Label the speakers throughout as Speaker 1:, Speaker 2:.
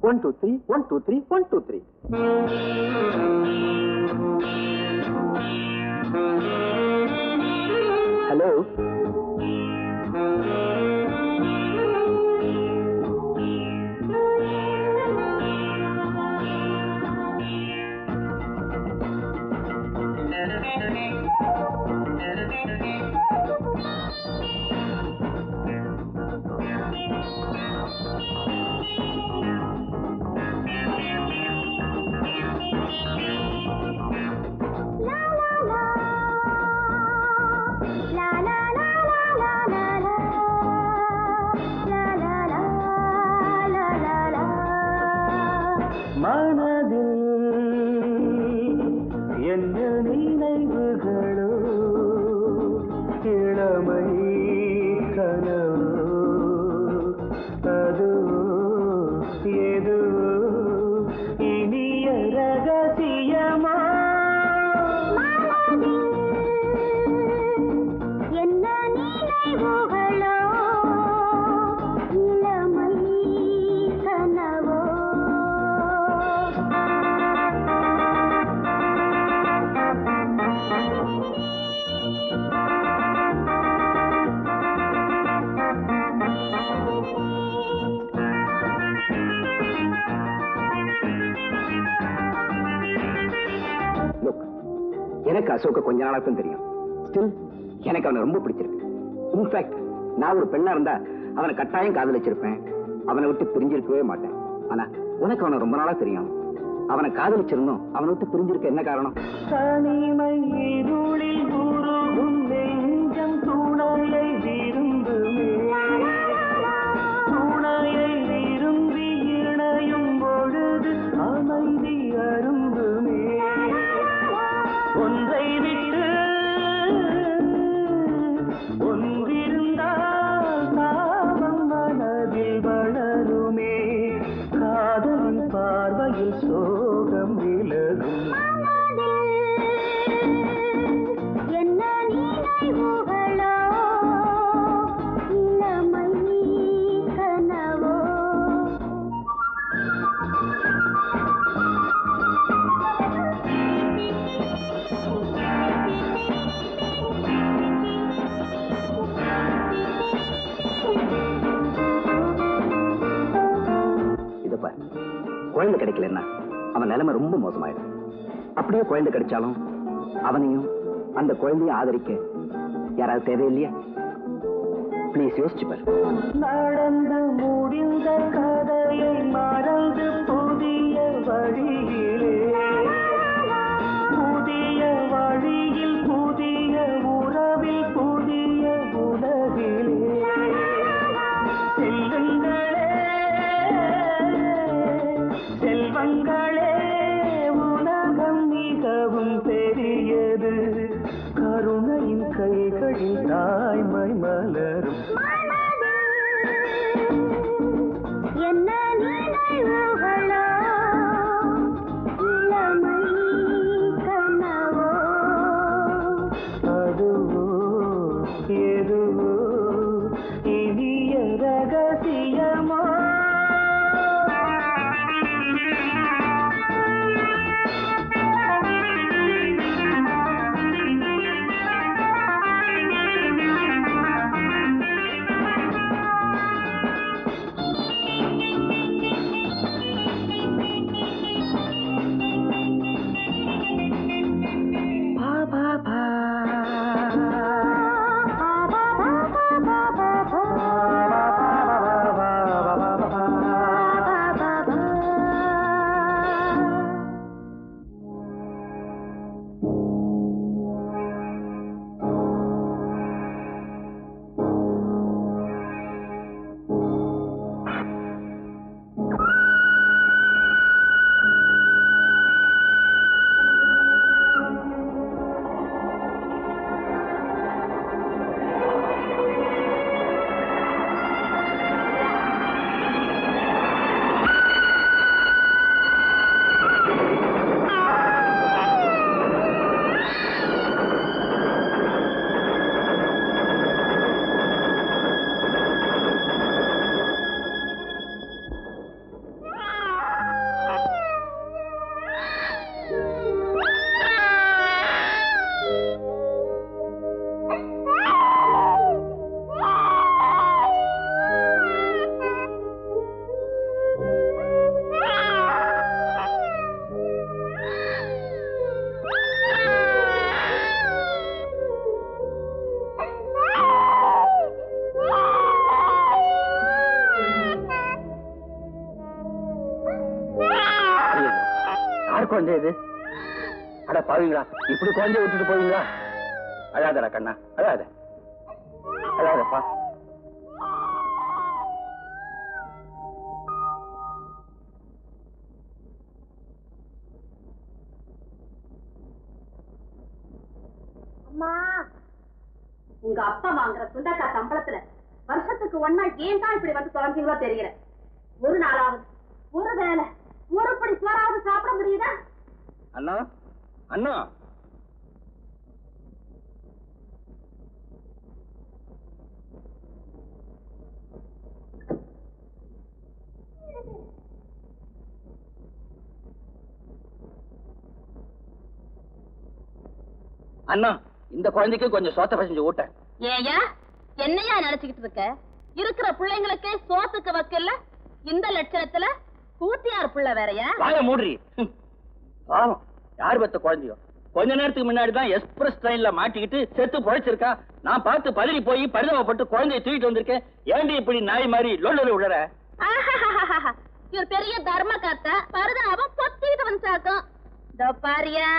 Speaker 1: 1 2 3 1 2 3 1 2 3. Hello. எனக்கு அசோக கொஞ்ச நாளாத்தான் தெரியும். ஸ்டில் எனக்கு அவனை ரொம்ப பிடிச்சிருக்கு. இன்ஃபேக்ட் நான் ஒரு பெண்ணா இருந்தா அவனை கட்டாயம் காதலிச்சிருப்பேன். அவனை விட்டு பிரிஞ்சிருக்கவே மாட்டேன். ஆனா உனக்கு அவனை ரொம்ப நாளா தெரியும். அவனை காதலிச்சிருந்தோம். அவனை விட்டு பிரிஞ்சிருக்க என்ன காரணம்? தனிமை இருளில் உருகும் நெஞ்சம் துணையை விரும்புமே. துணையை விரும்பி இணையும் பொழுது அமைதி அரும்புமே. ஒன்றை விட்டு ஒன்றிருந்தால் தாபம் மனதில் வளருமே. காதலின் பார்வையில் சோகம் விலகும். என்ன நினைவுகளோ இளமை கனவோ. குழந்தை கிடைக்கலன்னா அவன் நிலைமை ரொம்ப மோசமாயிடும். அப்படியே குழந்தை கிடைச்சாலும் அவனையும் அந்த குழந்தையும் ஆதரிக்க யாராவது தேவையில்லையா? பிளீஸ் யோசிச்சு பாரு. நடந்து முடிந்த கதையை மறந்து புதிய வழியிலே, புதிய வழியில் புதிய உறவில் புதிய உலகிலே செல்வங்களே உலகம் மிகவும் பெரியது. கருணையின் கைகளில் தாய்மை மலரும். என்ன நினைவுகளோ இளமை கனவோ. அதுவோ எதுவோ இனிய ரகசியமோ. யார் குழந்தை இது? அட பாவீங்களா, இப்படி குழந்தைய விட்டுட்டு போவீங்களா? அழாதடா கண்ணா, அழாத, அழாதப்பா.
Speaker 2: அம்மா, உங்க அப்பா வாங்குற சுண்டக்கா சம்பளத்துல வருஷத்துக்கு ஒன்னா ஏன் தான் இப்படி வந்து தொலைஞ்சீங்களோ தெரியல. ஒரு நாளாவது ஒரு வேலை ஒரு படி சோறாவது சாப்பிட முடியுதா?
Speaker 1: அண்ணா, அண்ணா, அண்ணா, இந்த குழந்தைக்கு கொஞ்சம் சோத்த பசஞ்சு ஊட்ட.
Speaker 2: ஏயா என்னையா நினைச்சுக்கிட்டு இருக்க? இருக்கிற பிள்ளைங்களுக்கே சோத்துக்கு வக்கல்ல, இந்த லட்சணத்துல கூட்டியார் புள்ள வேறையா?
Speaker 1: வாய மூடுறி. பாவம், யார் பத்த குழந்தையோ கொஞ்ச நேரத்துக்கு முன்னாடிதான் எக்ஸ்பிரஸ் ட்ரெயின்ல மாட்டிக்கிட்டு செத்து பொழைச்சிருக்கா. நான் பார்த்து பதறி போய் பரிதாபப்பட்டு குழந்தைய தூக்கிட்டு வந்திருக்கேன். ஏண்டி இப்படி நாய் மாதிரி லொல்லு விடுற?
Speaker 2: இவர் பெரிய தர்ம காத்தா பரிதாபம் பொத்திட்டு வந்துச்சாக்கும். இதோ பாரியா,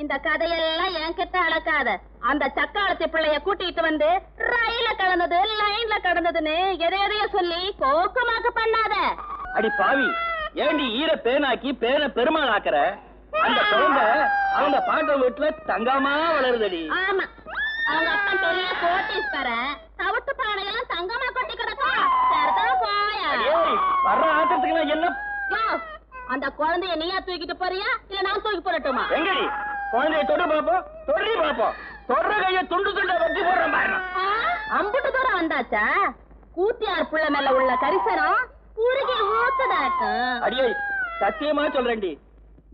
Speaker 2: இந்த கதையெல்லாம் என்கிட்ட அளக்காத. அந்த சக்காலத்தி பிள்ளைய கூட்டிட்டு வந்து ரயில கடந்தது லைன்ல கடந்ததுன்னு எதையதைய சொல்லி கோக்கமாக்க பண்ணாத.
Speaker 1: அடி பாவி, ஏண்டி ஈர பேனாக்கி பேன பெருமாள் ஆக்குற? அந்த குழந்தை அவங்க பாட்ட வீட்டுல தங்கமா வளருதடி.
Speaker 2: ஆமா, அவங்க அப்பா பெரிய கோட்டீஸ்வரன், தவிட்டு பானையெல்லாம் தங்கமா கொட்டி கிடக்கா. போயா
Speaker 1: வர்ற ஆத்திரத்துக்கு நான் என்ன?
Speaker 2: அந்த குழந்தைய நீயா தூக்கிட்டு போறியா இல்ல நான் தூக்கி போடட்டுமா?
Speaker 1: எங்கடி குழந்தைய தொடு பாப்போம், தொடரி பாப்போம். தொடர கைய துண்டு துண்டா வச்சு போடுறேன் பாருங்க.
Speaker 2: அம்புட்டு தூரம் வந்தாச்சா? கூத்தியார் புள்ள மேல உள்ள கரிசனம் உருகி ஊத்துதாக்கும்.
Speaker 1: அடியே, சத்தியமா சொல்றேன்டி,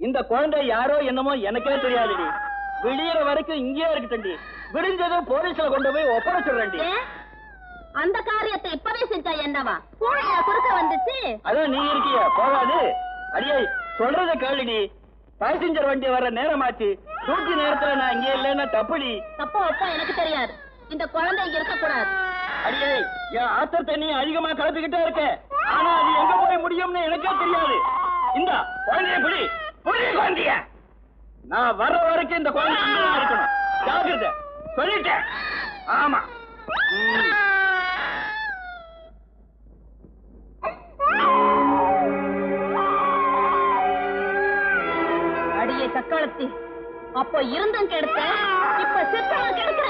Speaker 1: இந்த குழந்தை யாரோ என்னமோ எனக்கே தெரியாதுடி. விடியற வரைக்கும் இங்கேயே இருக்கட்டண்டி. விடிஞ்சதும் போலீஸ்ல கொண்டு போய் ஒப்படைச்சிடுறேன்டி.
Speaker 2: அந்த காரியத்தை இப்பவே செஞ்சா என்னவா? பூனையா குறுக்க வந்துச்சு.
Speaker 1: அதான் நீ இருக்கிய போகாது. அடியே, சொல்றத கேளுடி. பாசஞ்சர் வண்டி வர நேரமாச்சு. டியூட்டி நேரத்துல நான் இங்கே இல்லைன்னா தப்புடி.
Speaker 2: தப்போ அப்பா எனக்கு தெரியாது. இந்த குழந்தை இங்க இருக்க கூடாது.
Speaker 1: அடியே, என் ஆத்திரத்தை நீ அதிகமா கலப்பிக்கிட்டே இருக்க. ஆனா அது எங்க போய் முடியும்னு எனக்கே தெரியாது. இந்த குழந்தைய புடி, புடி குழந்தைய. நான் வர்ற வரைக்கும் இந்த குழந்தை இங்கதான் இருக்கணும். ஜாக்கிரதை, சொல்லிட்டேன். ஆமா.
Speaker 2: அடியே சக்காலத்தி, அப்போ இருந்தும் கெடுத்த, இப்ப சித்தமா கெடுக்கிற.